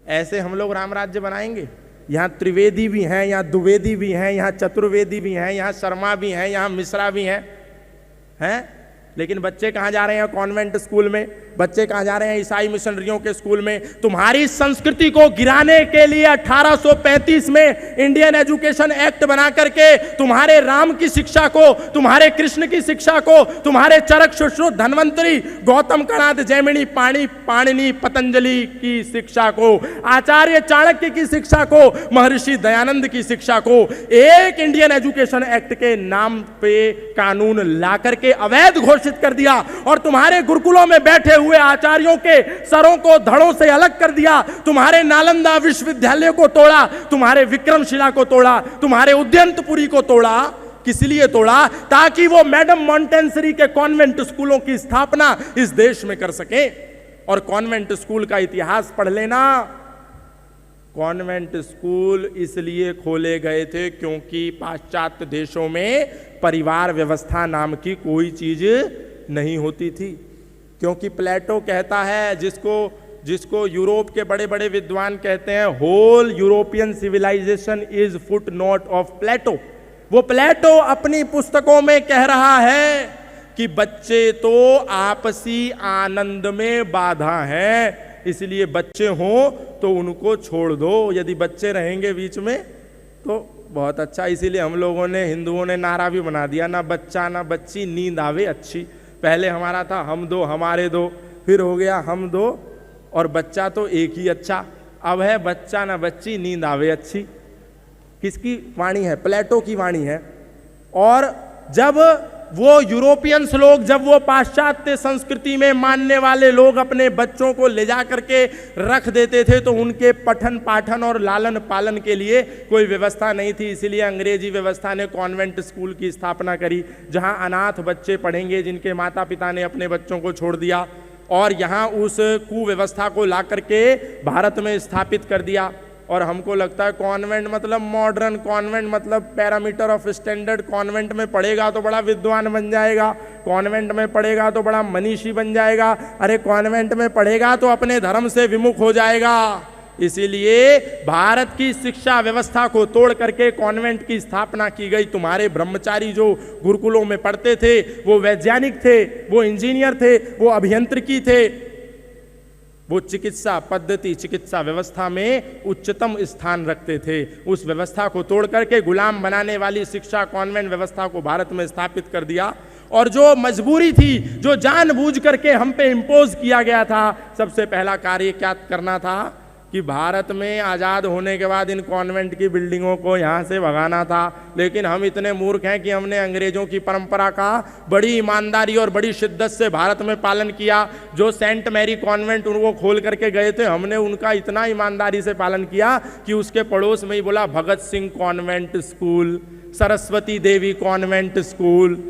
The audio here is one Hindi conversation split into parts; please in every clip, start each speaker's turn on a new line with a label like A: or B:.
A: ऐसे हम लोग राम राज्य बनाएंगे? यहाँ त्रिवेदी भी हैं, यहाँ द्विवेदी भी हैं, यहाँ चतुर्वेदी भी हैं, यहाँ शर्मा भी हैं, यहाँ मिश्रा भी हैं। लेकिन बच्चे कहाँ जा रहे हैं? कॉन्वेंट स्कूल में। बच्चे कहाँ जा रहे हैं? ईसाई मिशनरियों के स्कूल में। तुम्हारी संस्कृति को गिराने के लिए 1835 में इंडियन एजुकेशन एक्ट बना करके तुम्हारे राम की शिक्षा को, तुम्हारे कृष्ण की शिक्षा को, तुम्हारे चरक सुश्रुत धन्वंतरी गौतम कणाद जैमिनी पाणिनि पतंजलि की शिक्षा को, आचार्य चाणक्य की शिक्षा को, महर्षि दयानंद की शिक्षा को एक इंडियन एजुकेशन एक्ट के नाम पे कानून ला करके अवैध घोषित कर दिया और तुम्हारे गुरुकुलों में बैठे हुए आचार्यों के सरों को धड़ों से अलग कर दिया। तुम्हारे नालंदा विश्वविद्यालय को तोड़ा, तुम्हारे विक्रमशिला को तोड़ा, तुम्हारे उद्यंतपुरी को तोड़ा। किस लिए तोड़ा? ताकि वो मैडम मॉन्टेसरी के कॉन्वेंट स्कूलों की स्थापना इस देश में कर सके। और कॉन्वेंट स्कूल का इतिहास पढ़ लेना। कॉन्वेंट स्कूल इसलिए खोले गए थे क्योंकि पाश्चात्य देशों में परिवार व्यवस्था नाम की कोई चीज नहीं होती थी। क्योंकि प्लेटो कहता है, जिसको यूरोप के बड़े बड़े विद्वान कहते हैं, whole European civilisation is footnote of Plato. वो प्लेटो अपनी पुस्तकों में कह रहा है कि बच्चे तो आपसी आनंद में बाधा हैं, इसलिए बच्चे हों तो उनको छोड़ दो। यदि बच्चे रहेंगे बीच में तो बहुत अच्छा। इसीलिए हम लोगों ने, हिंदुओं ने नारा भी बना दिया, ना बच्चा ना बच्ची नींद आवे अच्छी। पहले हमारा था हम दो हमारे दो, फिर हो गया हम दो और बच्चा तो एक ही अच्छा। अब है बच्चा ना बच्ची नींद आवे अच्छी। किसकी वाणी है? प्लेटो की वाणी है। और जब वो यूरोपियंस लोग, जब वो पाश्चात्य संस्कृति में मानने वाले लोग अपने बच्चों को ले जा करके रख देते थे तो उनके पठन पाठन और लालन पालन के लिए कोई व्यवस्था नहीं थी। इसीलिए अंग्रेजी व्यवस्था ने कॉन्वेंट स्कूल की स्थापना करी, जहां अनाथ बच्चे पढ़ेंगे जिनके माता पिता ने अपने बच्चों को छोड़ दिया। और यहाँ उस कुव्यवस्था को ला करके भारत में स्थापित कर दिया। और हमको लगता है कॉन्वेंट मतलब मॉडर्न, कॉन्वेंट मतलब पैरामीटर ऑफ स्टैंडर्ड। कॉन्वेंट में पढ़ेगा तो बड़ा विद्वान बन जाएगा, कॉन्वेंट में पढ़ेगा तो बड़ा मनीषी बन जाएगा। अरे कॉन्वेंट में पढ़ेगा तो अपने धर्म से विमुख हो जाएगा। इसीलिए भारत की शिक्षा व्यवस्था को तोड़ करके कॉन्वेंट की स्थापना की गई। तुम्हारे ब्रह्मचारी जो गुरुकुलों में पढ़ते थे वो वैज्ञानिक थे, वो इंजीनियर थे, वो अभियंत्रिकी थे, वो चिकित्सा पद्धति, चिकित्सा व्यवस्था में उच्चतम स्थान रखते थे। उस व्यवस्था को तोड़ करके गुलाम बनाने वाली शिक्षा कॉन्वेंट व्यवस्था को भारत में स्थापित कर दिया। और जो मजबूरी थी, जो जानबूझ करके हम पे इम्पोज किया गया था, सबसे पहला कार्य क्या करना था कि भारत में आज़ाद होने के बाद इन कॉन्वेंट की बिल्डिंगों को यहाँ से भगाना था। लेकिन हम इतने मूर्ख हैं कि हमने अंग्रेजों की परंपरा का बड़ी ईमानदारी और बड़ी शिद्दत से भारत में पालन किया। जो सेंट मैरी कॉन्वेंट उनको खोल करके गए थे, हमने उनका इतना ईमानदारी से पालन किया कि उसके पड़ोस में ही बोला भगत सिंह कॉन्वेंट स्कूल, सरस्वती देवी कॉन्वेंट स्कूल।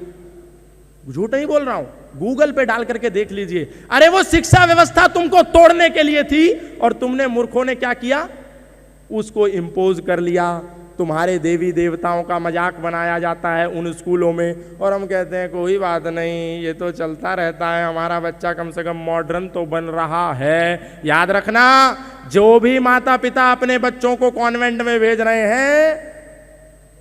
A: झूठ नहीं बोल रहा हूं, गूगल पे डाल करके देख लीजिए। अरे वो शिक्षा व्यवस्था तुमको तोड़ने के लिए थी और तुमने मूर्खों ने क्या किया? उसको इम्पोज कर लिया। तुम्हारे देवी देवताओं का मजाक बनाया जाता है उन स्कूलों में और हम कहते हैं कोई बात नहीं, ये तो चलता रहता है, हमारा बच्चा कम से कम मॉडर्न तो बन रहा है। याद रखना, जो भी माता पिता अपने बच्चों को कॉन्वेंट में भेज रहे हैं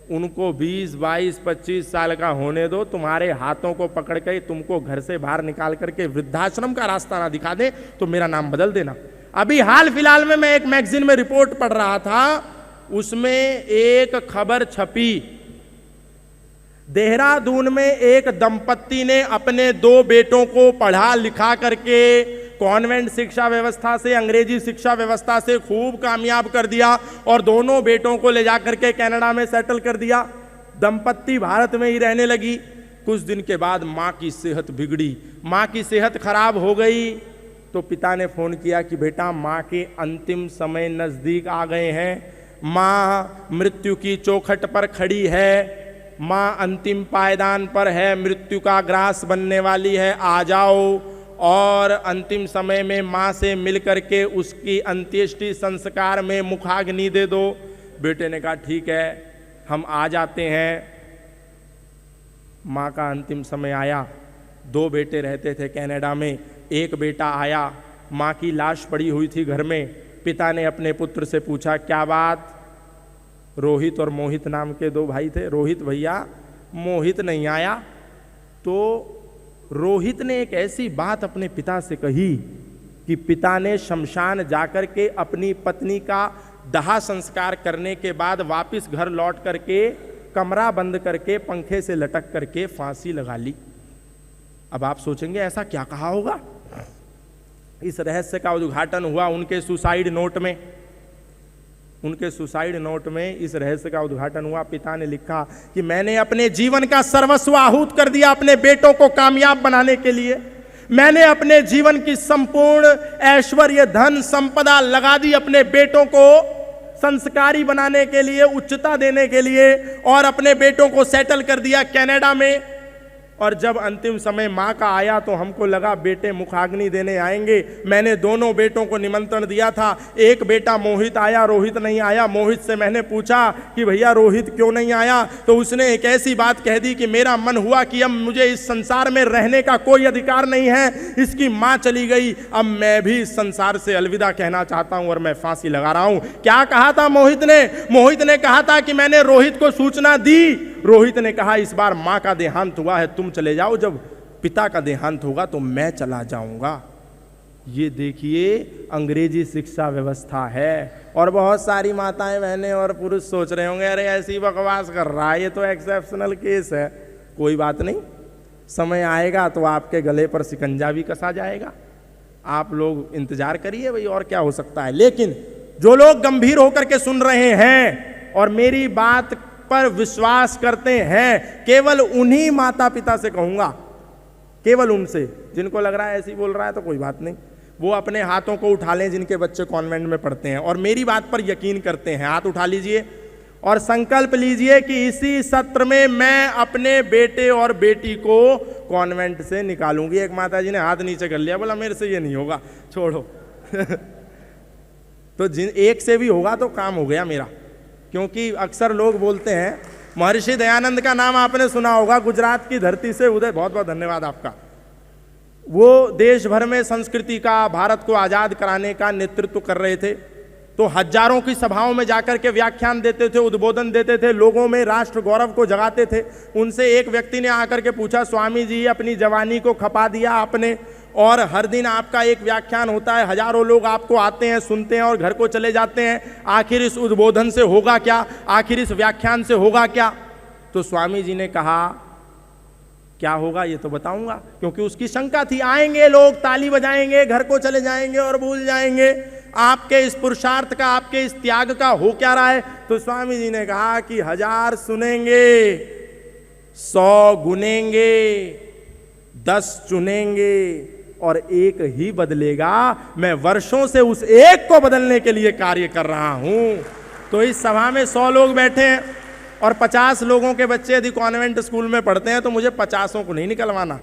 A: उनको 20, 22, 25 साल का होने दो। तुम्हारे हाथों को पकड़ के तुमको घर से बाहर निकाल करके वृद्धाश्रम का रास्ता ना दिखा दे तो मेरा नाम बदल देना। अभी हाल फिलहाल में मैं एक मैगजीन में रिपोर्ट पढ़ रहा था, उसमें एक खबर छपी, देहरादून में एक दंपत्ति ने अपने 2 बेटों को पढ़ा लिखा करके कॉन्वेंट शिक्षा व्यवस्था से, अंग्रेजी शिक्षा व्यवस्था से खूब कामयाब कर दिया और दोनों बेटों को ले जाकर के कनाडा में सेटल कर दिया। दंपत्ति भारत में ही रहने लगी। कुछ दिन के बाद माँ की सेहत बिगड़ी, माँ की सेहत खराब हो गई तो पिता ने फोन किया कि बेटा माँ के अंतिम समय नजदीक आ गए हैं, माँ मृत्यु की चौखट पर खड़ी है, माँ अंतिम पायदान पर है, मृत्यु का ग्रास बनने वाली है, आ जाओ और अंतिम समय में माँ से मिल करके उसकी अंत्येष्टि संस्कार में मुखाग्नि दे दो। बेटे ने कहा ठीक है हम आ जाते हैं। माँ का अंतिम समय आया। 2 बेटे रहते थे कनाडा में, एक बेटा आया, माँ की लाश पड़ी हुई थी घर में, पिता ने अपने पुत्र से पूछा, क्या बात? रोहित और मोहित नाम के दो भाई थे। रोहित भैया, मोहित नहीं आया। तो रोहित ने एक ऐसी बात अपने पिता से कही कि पिता ने शमशान जाकर के अपनी पत्नी का दाह संस्कार करने के बाद वापस घर लौट करके कमरा बंद करके पंखे से लटक करके फांसी लगा ली। अब आप सोचेंगे ऐसा क्या कहा होगा? इस रहस्य का उद्घाटन हुआ उनके सुसाइड नोट में। उनके सुसाइड नोट में इस रहस्य का उद्घाटन हुआ। पिता ने लिखा कि मैंने अपने जीवन का सर्वस्व आहूत कर दिया अपने बेटों को कामयाब बनाने के लिए। मैंने अपने जीवन की संपूर्ण ऐश्वर्य, धन, संपदा लगा दी अपने बेटों को संस्कारी बनाने के लिए, उच्चता देने के लिए, और अपने बेटों को सेटल कर दिया कनाडा में। और जब अंतिम समय माँ का आया तो हमको लगा बेटे मुखाग्नि देने आएंगे। मैंने दोनों बेटों को निमंत्रण दिया था। एक बेटा मोहित आया, रोहित नहीं आया। मोहित से मैंने पूछा कि भैया रोहित क्यों नहीं आया? तो उसने एक ऐसी बात कह दी कि मेरा मन हुआ कि अब मुझे इस संसार में रहने का कोई अधिकार नहीं है, इसकी माँ चली गई, अब मैं भी इस संसार से अलविदा कहना चाहता हूं और मैं फांसी लगा रहा हूं। क्या कहा था मोहित ने? मोहित ने कहा था कि मैंने रोहित को सूचना दी। रोहित ने कहा इस बार माँ का देहांत हुआ है, तुम चले जाओ, जब पिता का देहांत होगा तो मैं चला जाऊंगा। ये देखिए अंग्रेजी शिक्षा व्यवस्था है। और बहुत सारी माताएं, बहनें और पुरुष सोच रहे होंगे अरे ऐसी बकवास कर रहा है, ये तो एक्सेप्शनल केस है। कोई बात नहीं, समय आएगा तो आपके गले पर शिकंजा भी कसा जाएगा। आप लोग इंतजार करिए भाई, और क्या हो सकता है। लेकिन जो लोग गंभीर होकर के सुन रहे हैं और मेरी बात पर विश्वास करते हैं, केवल उन्हीं माता पिता से कहूंगा, केवल उनसे, जिनको लग रहा है ऐसी बोल रहा है तो कोई बात नहीं, वो अपने हाथों को उठा लें जिनके बच्चे कॉन्वेंट में पढ़ते हैं और मेरी बात पर यकीन करते हैं। हाथ उठा लीजिए और संकल्प लीजिए कि इसी सत्र में मैं अपने बेटे और बेटी को कॉन्वेंट से निकालूंगी। एक माता जी ने हाथ नीचे कर लिया, बोला मेरे से ये नहीं होगा, छोड़ो। तो जिन एक से भी होगा तो काम हो गया मेरा। क्योंकि अक्सर लोग बोलते हैं, महर्षि दयानंद का नाम आपने सुना होगा, गुजरात की धरती से उदय, बहुत बहुत धन्यवाद आपका। वो देश भर में संस्कृति का, भारत को आज़ाद कराने का नेतृत्व कर रहे थे। तो हजारों की सभाओं में जाकर के व्याख्यान देते थे, उद्बोधन देते थे, लोगों में राष्ट्र गौरव को जगाते थे। उनसे एक व्यक्ति ने आकर के पूछा, स्वामी जी अपनी जवानी को खपा दिया आपने, और हर दिन आपका एक व्याख्यान होता है, हजारों लोग आपको आते हैं, सुनते हैं और घर को चले जाते हैं, आखिर इस उद्बोधन से होगा क्या? आखिर इस व्याख्यान से होगा क्या? तो स्वामी जी ने कहा क्या होगा ये तो बताऊंगा, क्योंकि उसकी शंका थी आएंगे लोग, ताली बजाएंगे, घर को चले जाएंगे और भूल जाएंगे। आपके इस पुरुषार्थ का, आपके इस त्याग का हो क्या रहा है? तो स्वामी जी ने कहा कि 1000 सुनेंगे, 100 गुनेंगे, 10 चुनेंगे और एक ही बदलेगा। मैं वर्षों से उस एक को बदलने के लिए कार्य कर रहा हूं। तो इस सभा में 100 लोग बैठे हैं और 50 लोगों के बच्चे यदि कॉन्वेंट स्कूल में पढ़ते हैं तो मुझे 50 को नहीं निकलवाना,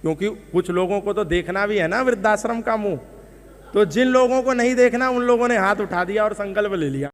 A: क्योंकि कुछ लोगों को तो देखना भी है ना वृद्धाश्रम का मुंह। तो जिन लोगों को नहीं देखना उन लोगों ने हाथ उठा दिया और संकल्प ले लिया।